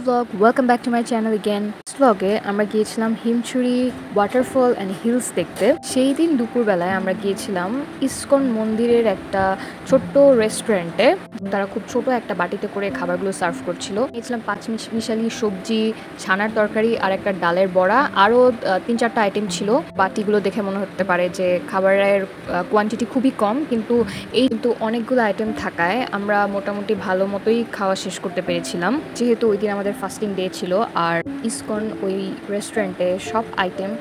vlog, welcome back to my channel again. This vlog-এ আমরা গিয়েছিলাম Himchari waterfall and hills দেখতে। সেই দিন দুপুরবেলায় আমরা গিয়েছিলাম ইসকন মন্দিরের একটা ছোট্ট রেস্টুরেন্টে। তারা খুব ছোট একটা বাটিতে করে খাবারগুলো সার্ভ করছিল। গিয়েছিলাম পাঁচমিশালি সবজি, ছানার তরকারি আর একটা ডালের বড়া, আরও 3-4টা আইটেম ছিল। বাটিগুলো দেখে মনে হতে পারে যে খাবারের কোয়ান্টিটি খুবই কম, কিন্তু অনেকগুলো আইটেম থাকায় আমরা মোটামুটি ভালো মতোই খাওয়া শেষ করতে পেরেছিলাম, যেহেতু ওই দিন আমাদের ফাস্টিং ডে ছিল। আর ইসকন ওই রেস্টুরেন্টে সব আইটেম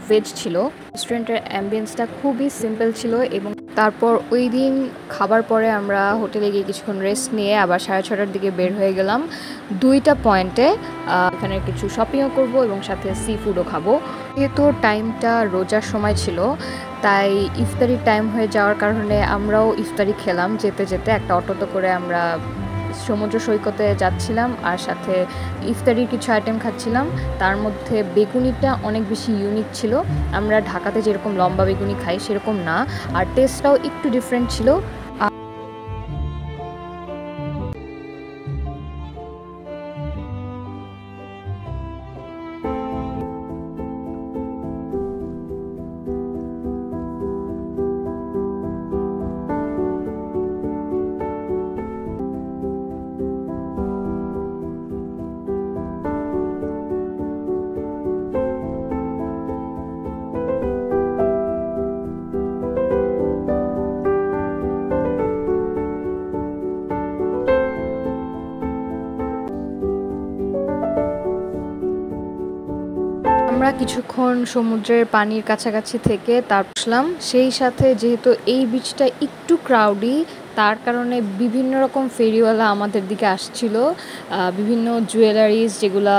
ভেজ ছিল। রেস্টুরেন্টের অ্যাম্বিয়েন্সটা খুবই সিম্পল ছিল। এবং তারপর ওই দিন খাবার পরে আমরা হোটেলে গিয়ে কিছুক্ষণ রেস্ট নিয়ে আবার 6:30টার দিকে বের হয়ে গেলাম 2টা পয়েন্টে। এখানে কিছু শপিংও করব এবং সাথে সি ফুডও খাবো। যেহেতু টাইমটা রোজার সময় ছিল, তাই ইফতারির টাইম হয়ে যাওয়ার কারণে আমরাও ইফতারি খেলাম। যেতে যেতে একটা অটোতে করে আমরা সমুদ্র সৈকতে যাচ্ছিলাম আর সাথে ইফতারির কিছু আইটেম খাচ্ছিলাম। তার মধ্যে বেগুনিটা অনেক বেশি ইউনিক ছিল। আমরা ঢাকাতে যেরকম লম্বা বেগুনি খাই সেরকম না, আর টেস্টটাও একটু ডিফারেন্ট ছিল। আমরা কিছুক্ষণ সমুদ্রের পানির কাছাকাছি থেকে তারপর সেই সাথে যেহেতু এই বিচটা একটু ক্রাউডি, তার কারণে বিভিন্ন রকম ফেরিওয়ালা আমাদের দিকে আসছিল। বিভিন্ন জুয়েলারিজ যেগুলা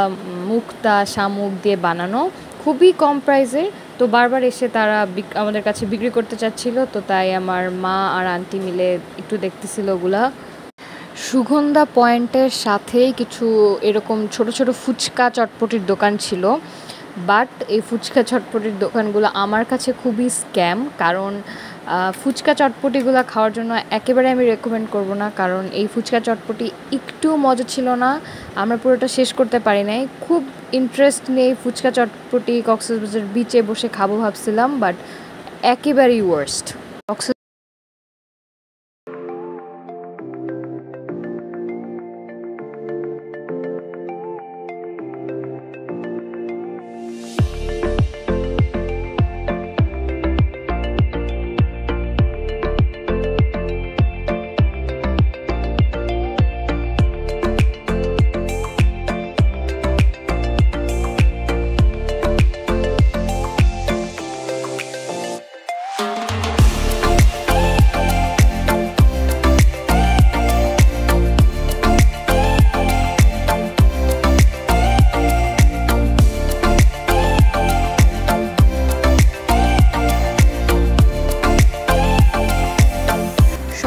মুক্তা শামুক দিয়ে বানানো, খুবই কম প্রাইসের। তো বারবার এসে তারা আমাদের কাছে বিক্রি করতে চাচ্ছিল, তো তাই আমার মা আর আন্টি মিলে একটু দেখতেছিল ওগুলা। সুগন্ধা পয়েন্টের সাথেই কিছু এরকম ছোট ছোট ফুচকা চটপটির দোকান ছিল। বাট এই ফুচকা চটপটির দোকানগুলো আমার কাছে খুবই স্ক্যাম, কারণ ফুচকা চটপটিগুলো খাওয়ার জন্য একেবারে আমি রেকমেন্ড করব না, কারণ এই ফুচকা চটপটি একটু মজা ছিল না। আমরা পুরোটা শেষ করতে পারি নাই। খুব ইন্টারেস্ট নিয়ে ফুচকা চটপটি কক্সবাজার বিচে বসে খাবো ভাবছিলাম, বাট একেবারেই ওয়ার্স্ট।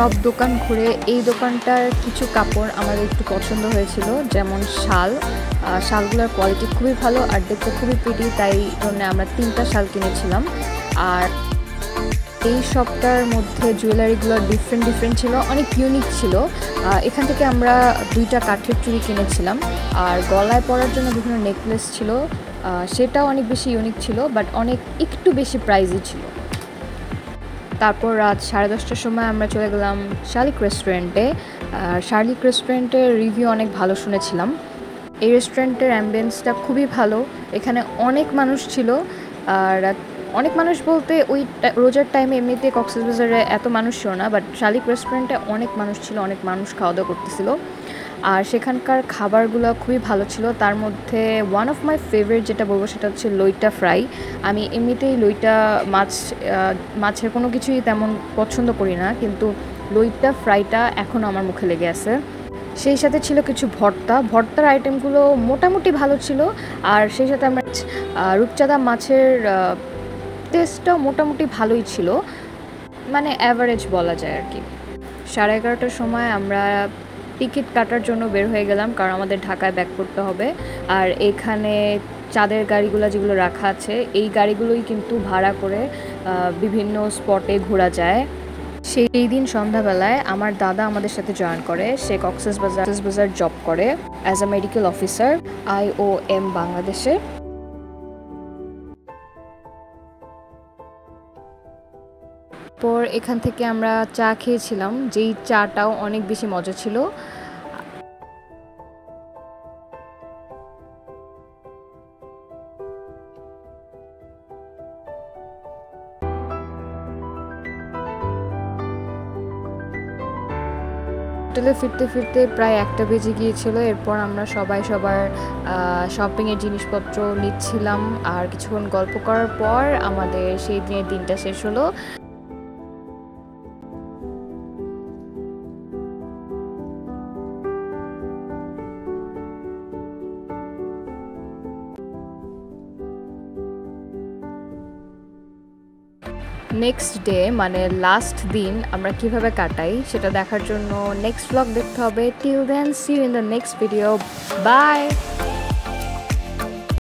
সব দোকান ঘুরে এই দোকানটার কিছু কাপড় আমাদের একটু পছন্দ হয়েছিল, যেমন শালগুলোর কোয়ালিটি খুবই ভালো আর দেখতে খুবই প্রিটি, তাই জন্য আমরা 3টা শাল কিনেছিলাম। আর এই শপটার মধ্যে জুয়েলারিগুলো ডিফারেন্ট ছিল, অনেক ইউনিক ছিল। এখান থেকে আমরা 2টা কাঠের চুড়ি কিনেছিলাম, আর গলায় পরার জন্য বিভিন্ন নেকলেস ছিল, সেটাও অনেক বেশি ইউনিক ছিল, বাট একটু বেশি প্রাইজই ছিল। তারপর রাত 10:30টার সময় আমরা চলে গেলাম শালিক রেস্টুরেন্টে। শালিক রেস্টুরেন্টের রিভিউ অনেক ভালো শুনেছিলাম। এই রেস্টুরেন্টের অ্যাম্বিয়েন্সটা খুবই ভালো। এখানে অনেক মানুষ ছিল, আর অনেক মানুষ বলতে ওই রোজার টাইমে এমনিতে কক্সবাজারে এত মানুষ ছিল না, বাট শালিক রেস্টুরেন্টে অনেক মানুষ ছিল, অনেক মানুষ খাওয়া দাওয়া করতেছিল। আর সেখানকার খাবারগুলো খুবই ভালো ছিল। তার মধ্যে ওয়ান অফ মাই ফেভারিট যেটা বলবো সেটা হচ্ছে লইটা ফ্রাই। আমি এমনিতেই লইটা মাছের কোনো কিছুই তেমন পছন্দ করি না, কিন্তু লইটা ফ্রাইটা এখনও আমার মুখে লেগে আছে। সেই সাথে ছিল কিছু ভর্তার আইটেমগুলো মোটামুটি ভালো ছিল। আর সেই সাথে আমরা রূপচাঁদা মাছের টেস্টটাও মোটামুটি ভালোই ছিল, মানে অ্যাভারেজ বলা যায় আর কি। 11:30টার সময় আমরা টিকিট কাটার জন্য বের হয়ে গেলাম, কারণ আমাদের ঢাকায় ব্যাক করতে হবে। আর এখানে চাঁদের গাড়িগুলো যেগুলো রাখা আছে, এই গাড়িগুলোই কিন্তু ভাড়া করে বিভিন্ন স্পটে ঘোরা যায়। সেই দিন সন্ধ্যাবেলায় আমার দাদা আমাদের সাথে জয়েন করে। সে কক্সবাজার জব করে as a medical officer IOM বাংলাদেশে। পর এখান থেকে আমরা চা খেয়েছিলাম, যেই চাটাও অনেক বেশি মজা ছিল। হোটেলে ফিরতে ফিরতে প্রায় 1টা বেজে গিয়েছিল। এরপর আমরা সবাই সবার শপিংয়ের জিনিসপত্র নিচ্ছিলাম, আর কিছুক্ষণ গল্প করার পর আমাদের সেই দিনের দিনটা শেষ হলো। নেক্সট ডে মানে লাস্ট দিন আমরা কিভাবে কাটাই সেটা দেখার জন্য নেক্সট ব্লগ দেখতে হবে। Till then, see you in the next video. By.